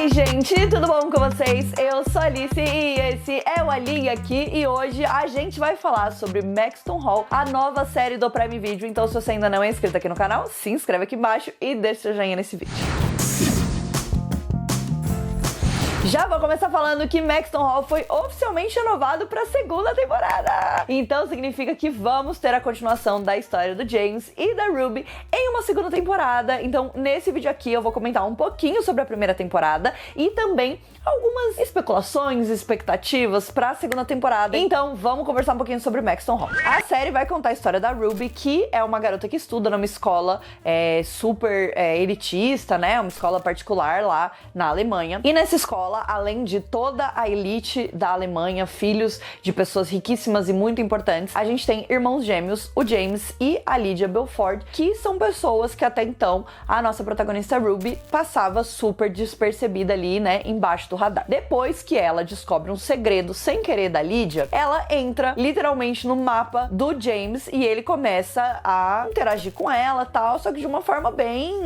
Oi gente, tudo bom com vocês? Eu sou a Alice e esse é o Ali aqui e hoje a gente vai falar sobre Maxton Hall, a nova série do Prime Video. Então se você ainda não é inscrito aqui no canal, se inscreve aqui embaixo e deixa seu joinha nesse vídeo. Já vou começar falando que Maxton Hall foi oficialmente renovado para a segunda temporada. Então significa que vamos ter a continuação da história do James e da Ruby em uma segunda temporada. Então nesse vídeo aqui eu vou comentar um pouquinho sobre a primeira temporada e também algumas especulações, expectativas para a segunda temporada. Então vamos conversar um pouquinho sobre Maxton Hall. A série vai contar a história da Ruby, que é uma garota que estuda numa escola super elitista, né? Uma escola particular lá na Alemanha. E nessa escola, além de toda a elite da Alemanha, filhos de pessoas riquíssimas e muito importantes, a gente tem irmãos gêmeos, o James e a Lydia Belford, que são pessoas que até então a nossa protagonista Ruby passava super despercebida ali, né, embaixo do radar. Depois que ela descobre um segredo sem querer da Lydia, ela entra literalmente no mapa do James e ele começa a interagir com ela e tal, só que de uma forma bem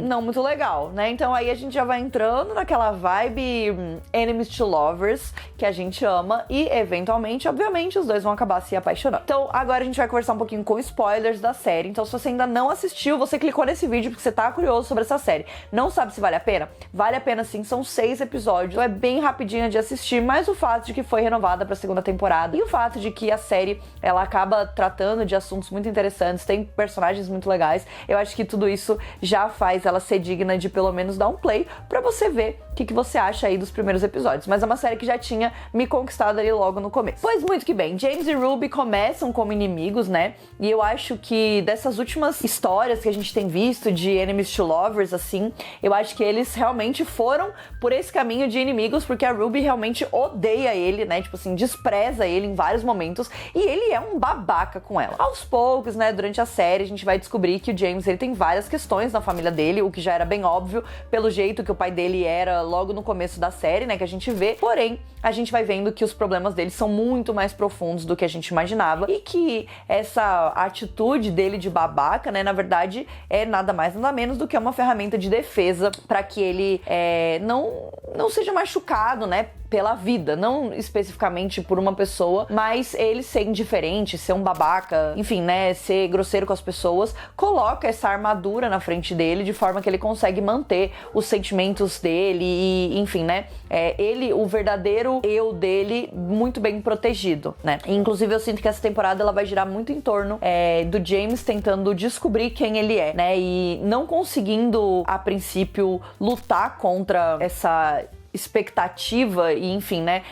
não muito legal, né? Então aí a gente já vai entrando naquela vibe enemies to lovers, que a gente ama, e eventualmente, obviamente, os dois vão acabar se apaixonando. Então agora a gente vai conversar um pouquinho com spoilers da série. Então se você ainda não assistiu, você clicou nesse vídeo porque você tá curioso sobre essa série, não sabe se vale a pena? Vale a pena sim, são 6 episódios, é bem rapidinha de assistir, mas o fato de que foi renovada pra segunda temporada e o fato de que a série, ela acaba tratando de assuntos muito interessantes, tem personagens muito legais, eu acho que tudo isso já faz ela ser digna de pelo menos dar um play pra você ver o que você acha aí dos primeiros episódios. Mas é uma série que já tinha me conquistado ali logo no começo. Pois muito que bem, James e Ruby começam como inimigos, né? E eu acho que dessas últimas histórias que a gente tem visto de enemies to lovers, assim, eu acho que eles realmente foram por esse caminho de inimigos, porque a Ruby realmente odeia ele, né? Tipo assim, despreza ele em vários momentos e ele é um babaca com ela. Aos poucos, né, durante a série, a gente vai descobrir que o James, ele tem várias questões na família dele, o que já era bem óbvio pelo jeito que o pai dele era logo no começo da série, né, que a gente vê. Porém, a gente vai vendo que os problemas dele são muito mais profundos do que a gente imaginava e que essa atitude dele de babaca, né, na verdade, é nada mais, nada menos do que uma ferramenta de defesa para que ele não seja machucado, né, pela vida, não especificamente por uma pessoa, mas ele ser indiferente, ser um babaca, enfim, né, ser grosseiro com as pessoas, coloca essa armadura na frente dele de forma que ele consegue manter os sentimentos dele e, enfim, né, ele, o verdadeiro eu dele, muito bem protegido, né. E, inclusive eu sinto que essa temporada ela vai girar muito em torno do James tentando descobrir quem ele é, né, e não conseguindo a princípio lutar contra essa expectativa e, enfim, né,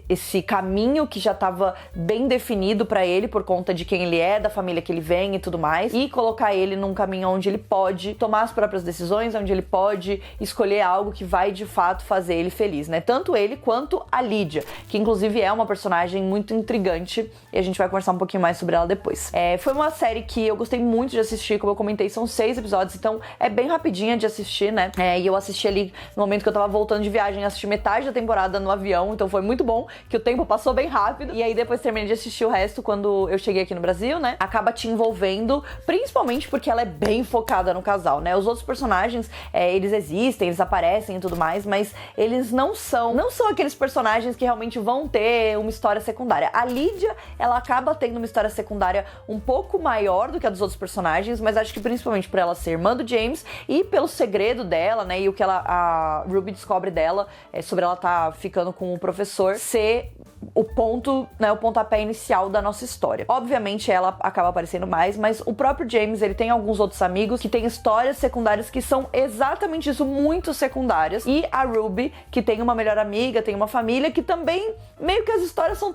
esse caminho que já estava bem definido pra ele por conta de quem ele é, da família que ele vem e tudo mais, e colocar ele num caminho onde ele pode tomar as próprias decisões, onde ele pode escolher algo que vai de fato fazer ele feliz, né, tanto ele quanto a Lydia, que inclusive é uma personagem muito intrigante e a gente vai conversar um pouquinho mais sobre ela depois. Foi uma série que eu gostei muito de assistir, como eu comentei, são 6 episódios, então é bem rapidinha de assistir, né, e eu assisti ali no momento que eu tava voltando de viagem, assisti metade da temporada no avião, então foi muito bom, que o tempo passou bem rápido, e aí depois terminei de assistir o resto quando eu cheguei aqui no Brasil, né, acaba te envolvendo, principalmente porque ela é bem focada no casal, né, os outros personagens, eles existem, eles aparecem e tudo mais, mas eles não são aqueles personagens que realmente vão ter uma história secundária. A Lydia, ela acaba tendo uma história secundária um pouco maior do que a dos outros personagens, mas acho que principalmente por ela ser irmã do James e pelo segredo dela, né, e o que a Ruby descobre dela, sobre ela tá ficando com o professor, ser o ponto, né, o pontapé inicial da nossa história. Obviamente ela acaba aparecendo mais, mas o próprio James, ele tem alguns outros amigos que tem histórias secundárias que são exatamente isso, muito secundárias, e a Ruby, que tem uma melhor amiga, tem uma família que também, meio que as histórias estão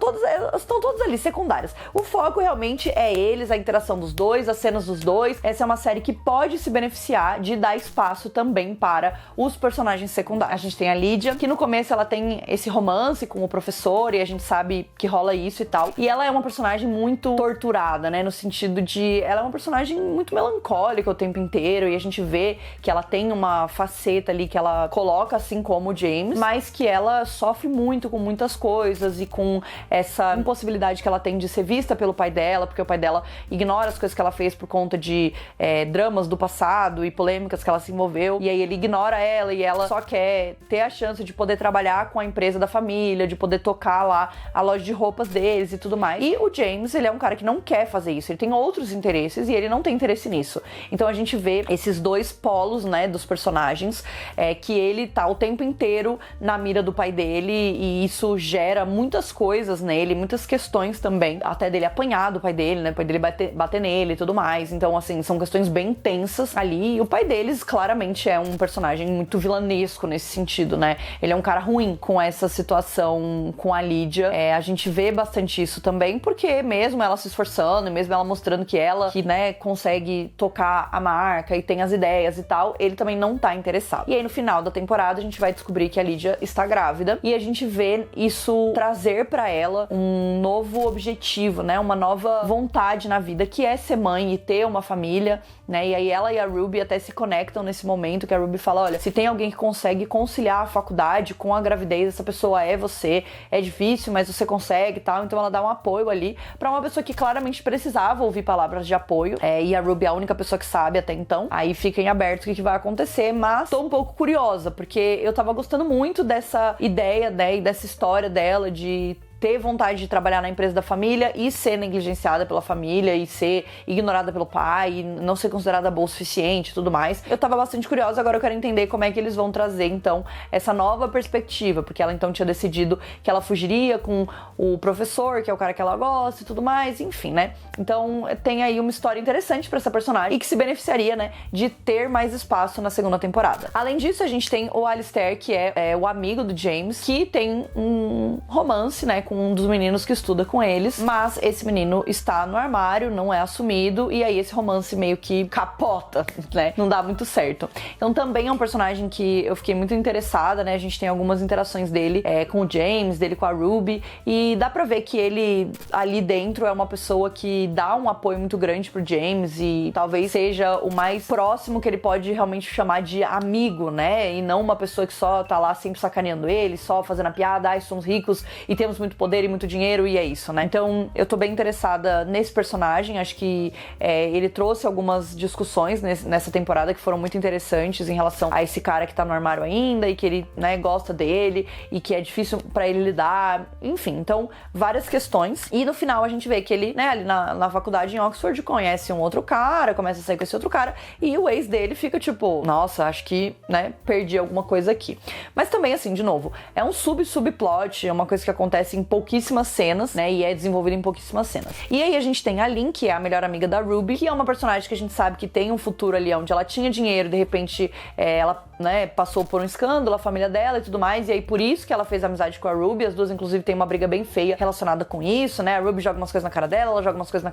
todas ali, secundárias. O foco realmente é eles, a interação dos dois, as cenas dos dois. Essa é uma série que pode se beneficiar de dar espaço também para os personagens secundários. A gente tem a Lydia, que no começo ela tem esse romance com o professor e a gente sabe que rola isso e tal. E ela é uma personagem muito torturada, né? No sentido de... ela é uma personagem muito melancólica o tempo inteiro e a gente vê que ela tem uma faceta ali que ela coloca assim como o James, mas que ela sofre muito com muitas coisas e com essa impossibilidade que ela tem de ser vista pelo pai dela, porque o pai dela ignora as coisas que ela fez por conta de dramas do passado e polêmicas que ela se envolveu, e aí ele ignora ela e ela só quer ter ter a chance de poder trabalhar com a empresa da família, de poder tocar lá a loja de roupas deles e tudo mais. E o James, ele é um cara que não quer fazer isso, ele tem outros interesses e ele não tem interesse nisso. Então a gente vê esses dois polos, né, dos personagens, que ele tá o tempo inteiro na mira do pai dele e isso gera muitas coisas nele, muitas questões também, até dele apanhar do pai dele, né, o pai dele bater nele e tudo mais. Então, assim, são questões bem tensas ali e o pai deles claramente é um personagem muito vilanesco nesse sentido, né? Ele é um cara ruim com essa situação com a Lydia. A gente vê bastante isso também, porque mesmo ela se esforçando, mesmo ela mostrando que ela, né, consegue tocar a marca e tem as ideias e tal, ele também não tá interessado. E aí no final da temporada a gente vai descobrir que a Lydia está grávida e a gente vê isso trazer pra ela um novo objetivo, né? Uma nova vontade na vida, que é ser mãe e ter uma família, né? E aí ela e a Ruby até se conectam nesse momento que a Ruby fala, olha, se tem alguém que consegue conciliar a faculdade com a gravidez, essa pessoa é você. É difícil, mas você consegue e tal. Então ela dá um apoio ali pra uma pessoa que claramente precisava ouvir palavras de apoio. E a Ruby é a única pessoa que sabe até então. Aí fica em aberto o que vai acontecer, mas tô um pouco curiosa, porque eu tava gostando muito dessa ideia, né, e dessa história dela de ter vontade de trabalhar na empresa da família e ser negligenciada pela família e ser ignorada pelo pai e não ser considerada boa o suficiente e tudo mais. Eu tava bastante curiosa, agora eu quero entender como é que eles vão trazer, então, essa nova perspectiva, porque ela, então, tinha decidido que ela fugiria com o professor, que é o cara que ela gosta e tudo mais, enfim, né? Então, tem aí uma história interessante pra essa personagem e que se beneficiaria, né, de ter mais espaço na segunda temporada. Além disso, a gente tem o Alistair, que é o amigo do James, que tem um romance, né, com um dos meninos que estuda com eles, mas esse menino está no armário, não é assumido, e aí esse romance meio que capota, né? Não dá muito certo. Então também é um personagem que eu fiquei muito interessada, né? A gente tem algumas interações dele com o James, dele com a Ruby, e dá pra ver que ele ali dentro é uma pessoa que dá um apoio muito grande pro James e talvez seja o mais próximo que ele pode realmente chamar de amigo, né? E não uma pessoa que só tá lá sempre sacaneando ele, só fazendo a piada, ai, somos ricos e temos muito poder e muito dinheiro e é isso, né? Então eu tô bem interessada nesse personagem, acho que ele trouxe algumas discussões nessa temporada que foram muito interessantes em relação a esse cara que tá no armário ainda e que ele, né, gosta dele e que é difícil pra ele lidar, enfim, então várias questões. E no final a gente vê que ele, né, ali na faculdade em Oxford conhece um outro cara, começa a sair com esse outro cara e o ex dele fica tipo, nossa, acho que, né, perdi alguma coisa aqui. Mas também, assim, de novo, é um subplot, é uma coisa que acontece em pouquíssimas cenas, né, e é desenvolvido em pouquíssimas cenas. E aí a gente tem a Lynn, que é a melhor amiga da Ruby, que é uma personagem que a gente sabe que tem um futuro ali onde ela tinha dinheiro, de repente ela, né, passou por um escândalo, a família dela e tudo mais, e aí por isso que ela fez amizade com a Ruby. As duas inclusive tem uma briga bem feia relacionada com isso, né, a Ruby joga umas coisas na cara dela, ela joga umas coisas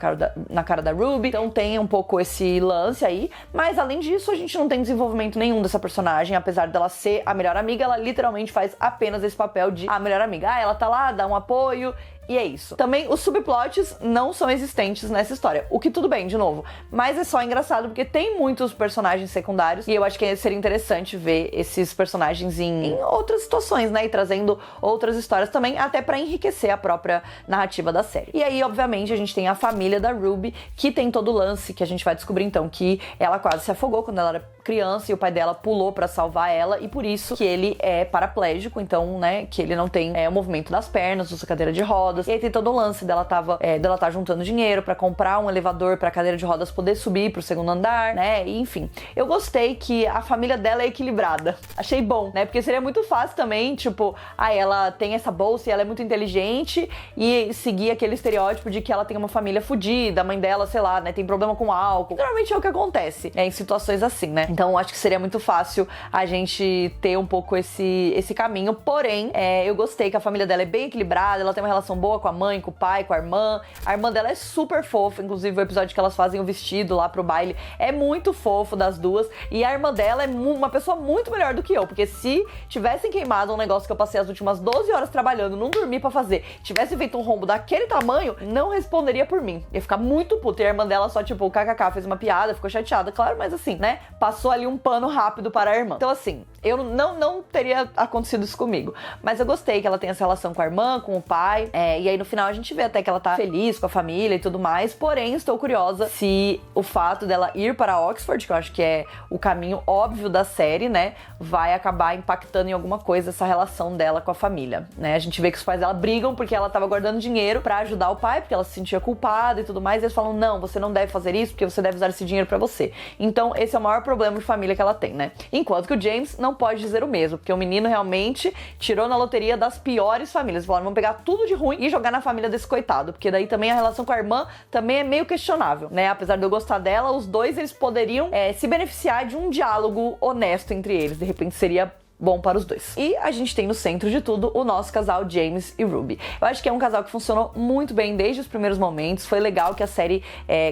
na cara da Ruby, então tem um pouco esse lance aí, mas além disso a gente não tem desenvolvimento nenhum dessa personagem, apesar dela ser a melhor amiga, ela literalmente faz apenas esse papel de a melhor amiga. Ela tá lá, dá um apoio, e é isso. Também os subplots não são existentes nessa história, o que tudo bem, de novo, mas é só engraçado porque tem muitos personagens secundários e eu acho que seria interessante ver esses personagens em outras situações, né, e trazendo outras histórias também, até pra enriquecer a própria narrativa da série. E aí, obviamente, a gente tem a família da Ruby, que tem todo o lance que a gente vai descobrir então, que ela quase se afogou quando ela era criança e o pai dela pulou pra salvar ela e por isso que ele é paraplégico, então, né, que ele não tem o movimento das pernas, usa cadeira de rodas. E aí tem todo o lance dela tá juntando dinheiro pra comprar um elevador pra cadeira de rodas poder subir pro segundo andar, né? E, enfim, eu gostei que a família dela é equilibrada. Achei bom, né? Porque seria muito fácil também, tipo, ela tem essa bolsa e ela é muito inteligente e seguir aquele estereótipo de que ela tem uma família fodida, a mãe dela, sei lá, né, tem problema com álcool. Normalmente é o que acontece, em situações assim, né? Então acho que seria muito fácil a gente ter um pouco esse caminho. Porém, eu gostei que a família dela é bem equilibrada, ela tem uma relação boa com a mãe, com o pai, com a irmã. A irmã dela é super fofa, inclusive o episódio que elas fazem o vestido lá pro baile é muito fofo das duas. E a irmã dela é uma pessoa muito melhor do que eu, porque se tivessem queimado um negócio que eu passei as últimas 12 horas trabalhando, não dormi pra fazer, tivesse feito um rombo daquele tamanho, não responderia por mim. Ia ficar muito puta. E a irmã dela só, tipo, kkk, fez uma piada, ficou chateada, claro, mas assim, né, passou passou ali um pano rápido para a irmã. Então assim, eu não teria acontecido isso comigo, mas eu gostei que ela tem essa relação com a irmã, com o pai, e aí no final a gente vê até que ela tá feliz com a família e tudo mais, porém estou curiosa se o fato dela ir para Oxford, que eu acho que é o caminho óbvio da série, né, vai acabar impactando em alguma coisa essa relação dela com a família, né? A gente vê que os pais dela brigam porque ela tava guardando dinheiro pra ajudar o pai, porque ela se sentia culpada e tudo mais, e eles falam, não, você não deve fazer isso porque você deve usar esse dinheiro pra você. Então esse é o maior problema de família que ela tem, né? Enquanto que o James não pode dizer o mesmo, porque o menino realmente tirou na loteria das piores famílias. Falaram, vamos pegar tudo de ruim e jogar na família desse coitado, porque daí também a relação com a irmã também é meio questionável, né? Apesar de eu gostar dela, os dois eles poderiam se beneficiar de um diálogo honesto entre eles. De repente seria bom para os dois. E a gente tem no centro de tudo o nosso casal James e Ruby. Eu acho que é um casal que funcionou muito bem desde os primeiros momentos. Foi legal que a série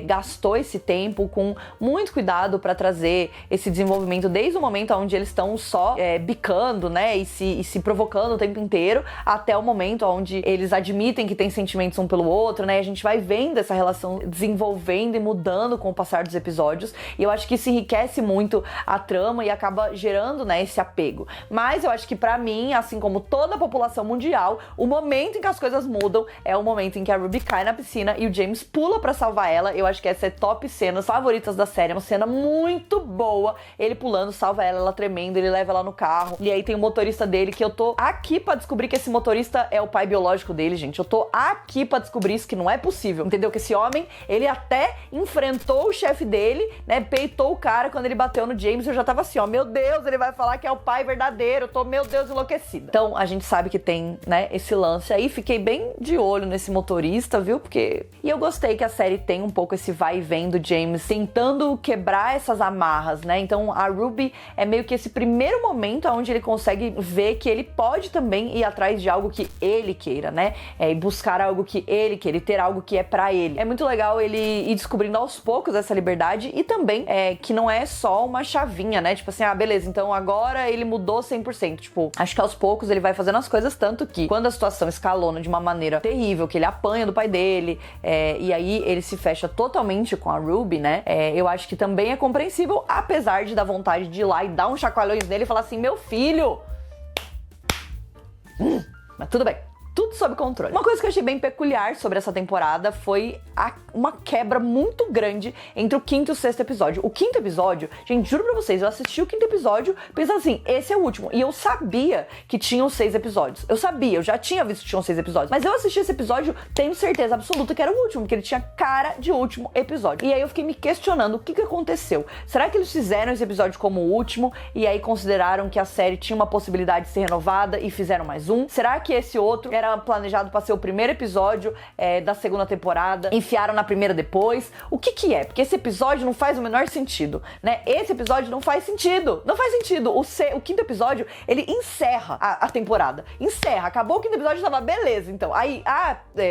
gastou esse tempo com muito cuidado para trazer esse desenvolvimento desde o momento onde eles estão só bicando, né, e se provocando o tempo inteiro, até o momento onde eles admitem que têm sentimentos um pelo outro, né, e a gente vai vendo essa relação desenvolvendo e mudando com o passar dos episódios, e eu acho que isso enriquece muito a trama e acaba gerando, né, esse apego. Mas eu acho que pra mim, assim como toda a população mundial, o momento em que as coisas mudam é o momento em que a Ruby cai na piscina e o James pula pra salvar ela. Eu acho que essa é top cenas favoritas da série, é uma cena muito boa. Ele pulando, salva ela, ela tremendo, ele leva ela no carro. E aí tem o motorista dele, que eu tô aqui pra descobrir que esse motorista é o pai biológico dele, gente. Eu tô aqui pra descobrir isso, que não é possível, entendeu? Que esse homem, ele até enfrentou o chefe dele, né, peitou o cara quando ele bateu no James. Eu já tava assim, ó, meu Deus, ele vai falar que é o pai verdadeiro. Eu tô, meu Deus, enlouquecida. Então, a gente sabe que tem, né, esse lance aí. Fiquei bem de olho nesse motorista, viu? Porque... E eu gostei que a série tem um pouco esse vai e vem do James tentando quebrar essas amarras, né? Então, a Ruby é meio que esse primeiro momento onde ele consegue ver que ele pode também ir atrás de algo que ele queira, né? E buscar algo que ele queira, e ter algo que é pra ele. É muito legal ele ir descobrindo aos poucos essa liberdade e também que não é só uma chavinha, né? Tipo assim, ah, beleza, então agora ele mudou 100%. Tipo, acho que aos poucos ele vai fazendo as coisas, tanto que quando a situação escalona de uma maneira terrível, que ele apanha do pai dele, e aí ele se fecha totalmente com a Ruby, né? Eu acho que também é compreensível, apesar de dar vontade de ir lá e dar um chacoalhões nele e falar assim, meu filho! Mas tudo bem. Tudo sob controle. Uma coisa que eu achei bem peculiar sobre essa temporada foi uma quebra muito grande entre o quinto e o sexto episódio. O quinto episódio, gente, juro pra vocês, eu assisti o quinto episódio pensando assim, esse é o último. E eu sabia que tinham 6 episódios. Eu sabia, eu já tinha visto que tinham 6 episódios. Mas eu assisti esse episódio tendo certeza absoluta que era o último, porque ele tinha cara de último episódio. E aí eu fiquei me questionando o que aconteceu. Será que eles fizeram esse episódio como o último e aí consideraram que a série tinha uma possibilidade de ser renovada e fizeram mais um? Será que esse outro era planejado para ser o primeiro episódio da segunda temporada, enfiaram na primeira depois? O que é? Porque esse episódio não faz o menor sentido, né? Esse episódio não faz sentido. Não faz sentido. O quinto episódio, ele encerra a temporada. Encerra. Acabou o quinto episódio, tava beleza, então. Aí,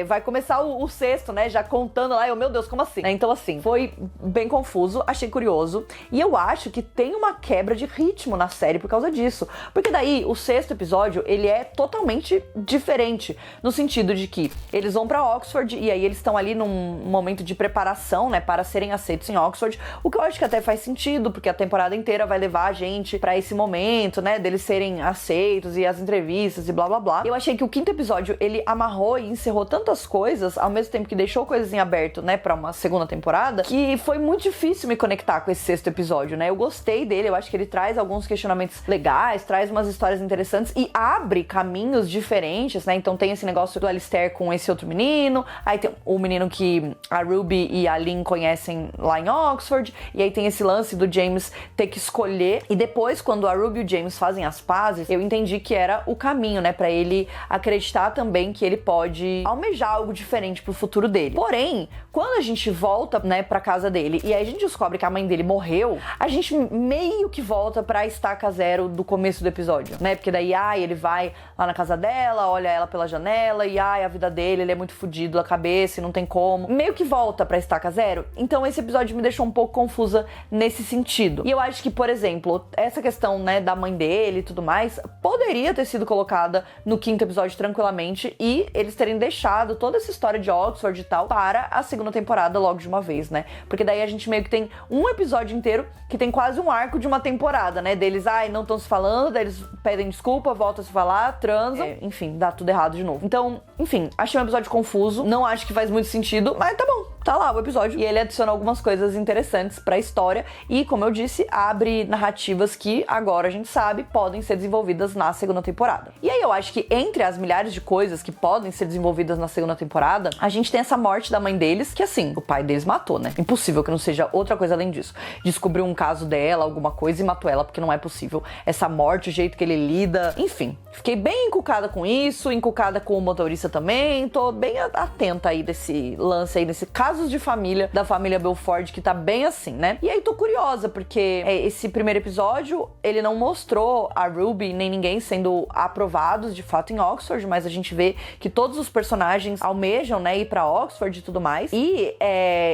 vai começar o sexto, né? Já contando lá, meu Deus, como assim? Então, assim, foi bem confuso, achei curioso. E eu acho que tem uma quebra de ritmo na série por causa disso. Porque daí, o sexto episódio, ele é totalmente diferente. No sentido de que eles vão pra Oxford e aí eles estão ali num momento de preparação, né, para serem aceitos em Oxford, o que eu acho que até faz sentido, porque a temporada inteira vai levar a gente pra esse momento, né, deles serem aceitos e as entrevistas e blá blá blá. Eu achei que o quinto episódio, ele amarrou e encerrou tantas coisas, ao mesmo tempo que deixou coisas em aberto, né, pra uma segunda temporada, que foi muito difícil me conectar com esse sexto episódio, né. Eu gostei dele, eu acho que ele traz alguns questionamentos legais, traz umas histórias interessantes e abre caminhos diferentes, né. Então tem esse negócio do Alistair com esse outro menino, aí tem o menino que a Ruby e a Lynn conhecem lá em Oxford, e aí tem esse lance do James ter que escolher, e depois quando a Ruby e o James fazem as pazes, eu entendi que era o caminho, né, pra ele acreditar também que ele pode almejar algo diferente pro futuro dele. Porém, quando a gente volta, né, pra casa dele, e aí a gente descobre que a mãe dele morreu, a gente meio que volta pra estaca zero do começo do episódio, né, porque daí, ele vai lá na casa dela, olha ela pela pela janela e a vida dele, ele é muito fodido da cabeça e não tem como. Meio que volta pra estaca zero. Então esse episódio me deixou um pouco confusa nesse sentido. E eu acho que, por exemplo, essa questão, né, da mãe dele e tudo mais, poderia ter sido colocada no 5º episódio tranquilamente e eles terem deixado toda essa história de Oxford e tal para a 2ª temporada logo de uma vez, né? Porque daí a gente meio que tem um episódio inteiro que tem quase um arco de uma temporada, né? Deles, não estão se falando, daí eles pedem desculpa, voltam a se falar, transam, enfim, dá tudo errado de novo. Então, enfim, achei um episódio confuso, não acho que faz muito sentido, mas tá bom. Tá lá o episódio. E ele adiciona algumas coisas interessantes pra história e, como eu disse, abre narrativas que agora a gente sabe podem ser desenvolvidas na 2ª temporada. E aí eu acho que entre as milhares de coisas que podem ser desenvolvidas na 2ª temporada, a gente tem essa morte da mãe deles, que assim, o pai deles matou, né? Impossível que não seja outra coisa além disso. Descobriu um caso dela, alguma coisa e matou ela, porque não é possível. Essa morte, o jeito que ele lida, enfim. Fiquei bem encucada com isso, encucada com o motorista também, tô bem atenta aí desse lance aí, desse casos de família, da família Belford, que tá bem assim, né? E aí tô curiosa, porque esse primeiro episódio, ele não mostrou a Ruby nem ninguém sendo aprovados de fato em Oxford, mas a gente vê que todos os personagens almejam, né, ir pra Oxford e tudo mais. E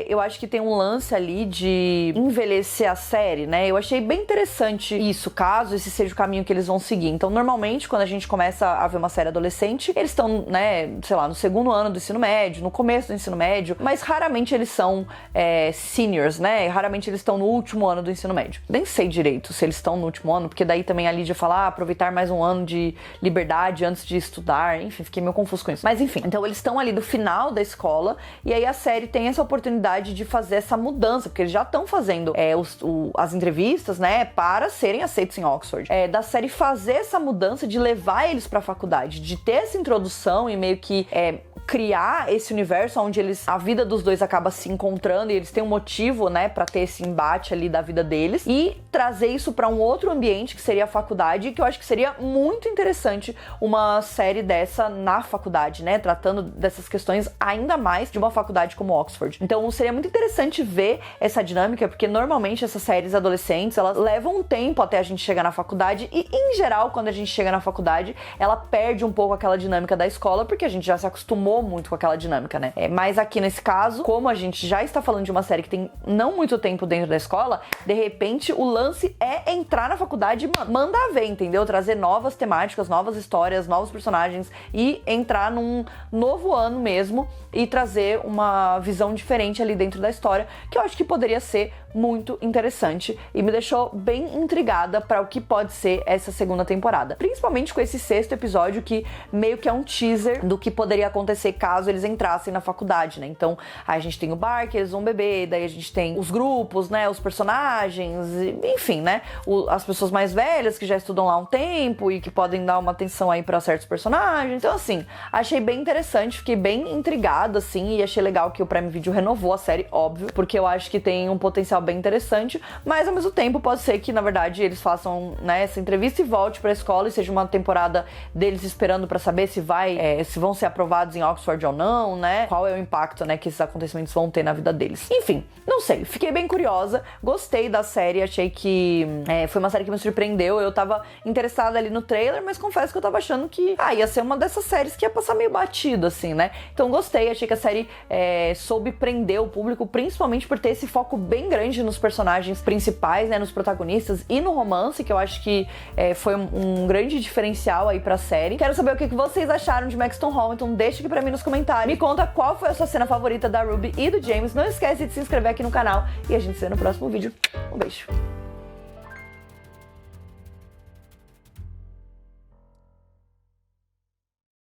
eu acho que tem um lance ali de envelhecer a série, né? Eu achei bem interessante isso, caso esse seja o caminho que eles vão seguir. Então, normalmente, quando a gente começa a ver uma série adolescente, eles estão, né, sei lá, no 2º ano do ensino médio, no começo do ensino médio, mas raramente eles são seniors, né? Raramente eles estão no último ano do ensino médio. Nem sei direito se eles estão no último ano, porque daí também a Lídia fala, aproveitar mais um ano de liberdade antes de estudar, enfim, fiquei meio confuso com isso. Mas enfim, então eles estão ali do final da escola e aí a série tem essa oportunidade de fazer essa mudança, porque eles já estão fazendo as entrevistas, né, para serem aceitos em Oxford. Da série fazer essa mudança de levar eles pra faculdade, de ter essa introdução e meio que criar esse universo onde a vida dos dois acaba se encontrando e eles têm um motivo, né, pra ter esse embate ali da vida deles e trazer isso pra um outro ambiente que seria a faculdade, que eu acho que seria muito interessante uma série dessa na faculdade, né, tratando dessas questões ainda mais de uma faculdade como Oxford. Então seria muito interessante ver essa dinâmica, porque normalmente essas séries adolescentes, elas levam um tempo até a gente chegar na faculdade e, em geral, quando a gente chega na faculdade, ela perde um pouco aquela dinâmica da escola, porque a gente já se acostumou muito com aquela dinâmica, né? Mas aqui nesse caso, como a gente já está falando de uma série que tem não muito tempo dentro da escola, de repente o lance é entrar na faculdade e mandar ver, entendeu? Trazer novas temáticas, novas histórias, novos personagens e entrar num novo ano mesmo e trazer uma visão diferente ali dentro da história, que eu acho que poderia ser muito interessante e me deixou bem intrigada para o que pode ser essa 2ª temporada. Principalmente com esse 6º episódio, que meio que é um teaser do que poderia acontecer caso eles entrassem na faculdade, né? Então, aí a gente tem o bar que eles vão beber, daí a gente tem os grupos, né? Os personagens, enfim, né? As pessoas mais velhas que já estudam lá há um tempo e que podem dar uma atenção aí para certos personagens. Então, assim, achei bem interessante, fiquei bem intrigada, assim, e achei legal que o Prime Video renovou a série, óbvio, porque eu acho que tem um potencial bem interessante, mas ao mesmo tempo pode ser que, na verdade, eles façam, né, essa entrevista e volte pra escola e seja uma temporada deles esperando pra saber se vão ser aprovados em Oxford ou não, né? Qual é o impacto, né, que esses acontecimentos vão ter na vida deles. Enfim, não sei, fiquei bem curiosa, gostei da série, achei que foi uma série que me surpreendeu, eu tava interessada ali no trailer, mas confesso que eu tava achando que ia ser uma dessas séries que ia passar meio batido, assim, né? Então gostei, achei que a série soube prender o público, principalmente por ter esse foco bem grande nos personagens principais, né, nos protagonistas e no romance, que eu acho que foi um grande diferencial aí pra série. Quero saber o que vocês acharam de Maxton Hall, então deixa aqui pra mim nos comentários. Me conta qual foi a sua cena favorita da Ruby e do James. Não esquece de se inscrever aqui no canal e a gente se vê no próximo vídeo. Um beijo!